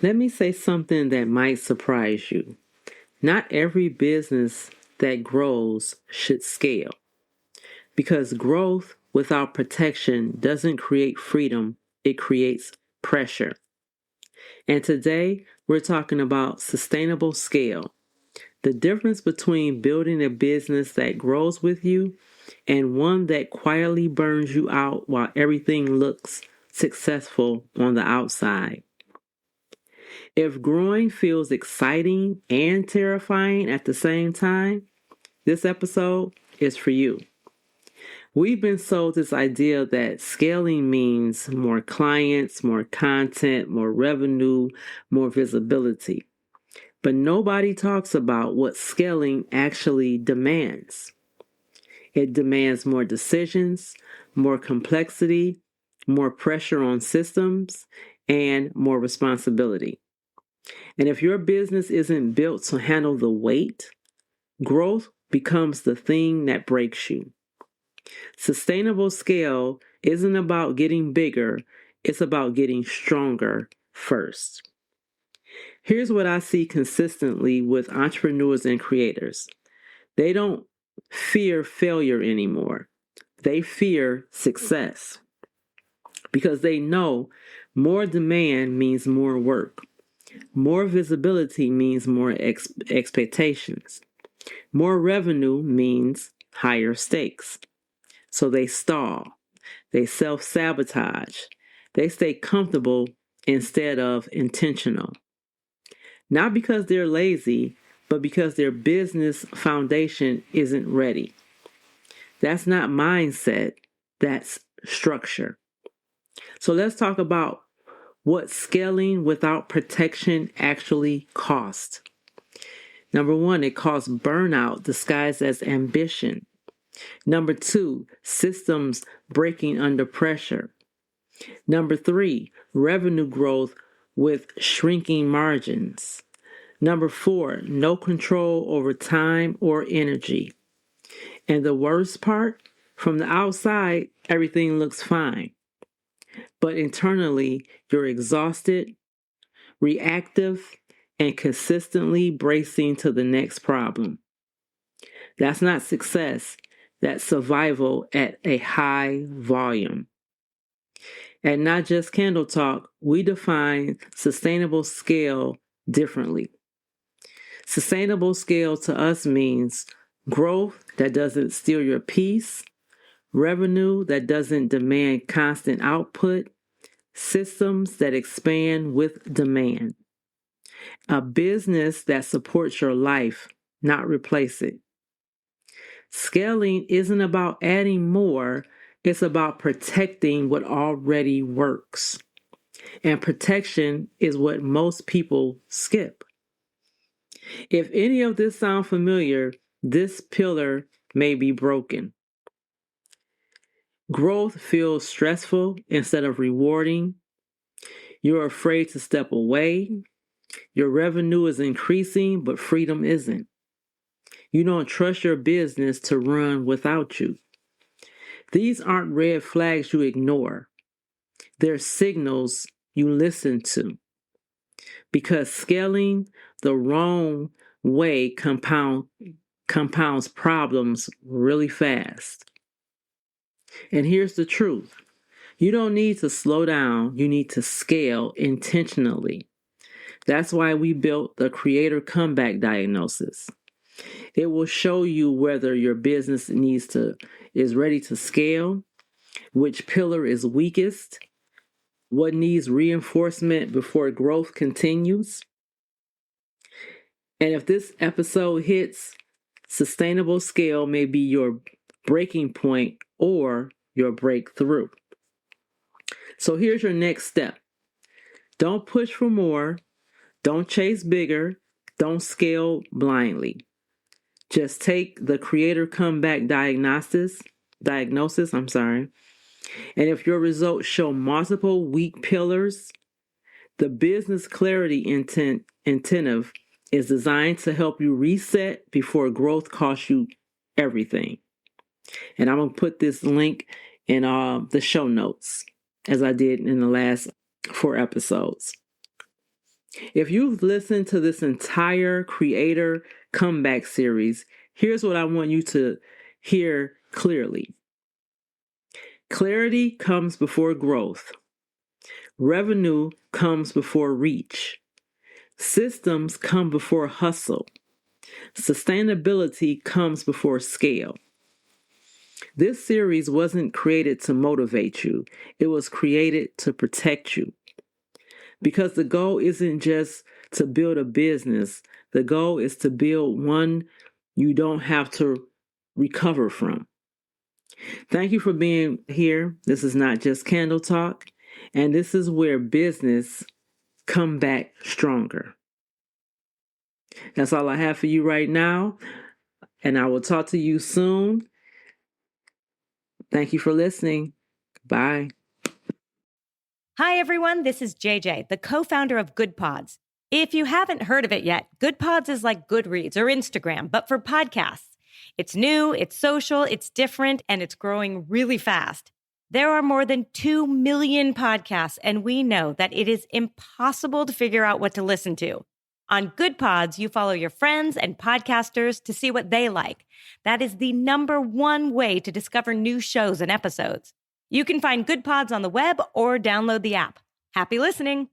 Let me say something that might surprise you. Not every business that grows should scale, because growth without protection doesn't create freedom, it creates pressure. And today, we're talking about sustainable scale, the difference between building a business that grows with you and one that quietly burns you out while everything looks successful on the outside. If growing feels exciting and terrifying at the same time, this episode is for you. We've been sold this idea that scaling means more clients, more content, more revenue, more visibility. But nobody talks about what scaling actually demands. It demands more decisions, more complexity, more pressure on systems, and more responsibility. And if your business isn't built to handle the weight, growth becomes the thing that breaks you. Sustainable scale isn't about getting bigger, it's about getting stronger first. Here's what I see consistently with entrepreneurs and creators. They don't fear failure anymore. They fear success because they know more demand means more work. More visibility means more expectations. More revenue means higher stakes. So they stall. They self-sabotage. They stay comfortable instead of intentional. Not because they're lazy, but because their business foundation isn't ready. That's not mindset, that's structure. So let's talk about what scaling without protection actually costs. Number one, it costs burnout disguised as ambition. Number two, systems breaking under pressure. Number three, revenue growth with shrinking margins. Number four, no control over time or energy. And the worst part, from the outside, everything looks fine. But internally, you're exhausted, reactive, and consistently bracing to the next problem. That's not success. That's survival at a high volume. At Not Just Candle Talk, we define sustainable scale differently. Sustainable scale to us means growth that doesn't steal your peace, revenue that doesn't demand constant output, systems that expand with demand. A business that supports your life, not replace it. Scaling isn't about adding more, it's about protecting what already works. And protection is what most people skip. If any of this sounds familiar, this pillar may be broken. Growth feels stressful instead of rewarding. You're afraid to step away. Your revenue is increasing, but freedom isn't. You don't trust your business to run without you. These aren't red flags you ignore. They're signals you listen to. Because scaling the wrong way compounds problems really fast. And here's the truth. You don't need to slow down. You need to scale intentionally. That's why we built the Creator Comeback Diagnosis. It will show you whether your business is ready to scale, which pillar is weakest, what needs reinforcement before growth continues. And if this episode hits, sustainable scale may be your breaking point or your breakthrough. So here's your next step. Don't push for more. Don't chase bigger. Don't scale blindly. Just take the Creator Comeback diagnosis, and if your results show multiple weak pillars, the business clarity intensive is designed to help you reset before growth costs you everything. And I'm going to put this link in the show notes, as I did in the last 4 episodes. If you've listened to this entire Creator Comeback series, here's what I want you to hear clearly. Clarity comes before growth. Revenue comes before reach. Systems come before hustle. Sustainability comes before scale. This series wasn't created to motivate you. It was created to protect you. Because the goal isn't just to build a business. The goal is to build one you don't have to recover from. Thank you for being here. This is not just Candle Talk, and this is where business come back stronger. That's all I have for you right now, and I will talk to you soon. Thank you for listening. Bye. Hi, everyone. This is JJ, the co-founder of Good Pods. If you haven't heard of it yet, Good Pods is like Goodreads or Instagram, but for podcasts. It's new, it's social, it's different, and it's growing really fast. There are more than 2 million podcasts, and we know that it is impossible to figure out what to listen to. On Good Pods, you follow your friends and podcasters to see what they like. That is the #1 way to discover new shows and episodes. You can find Good Pods on the web or download the app. Happy listening.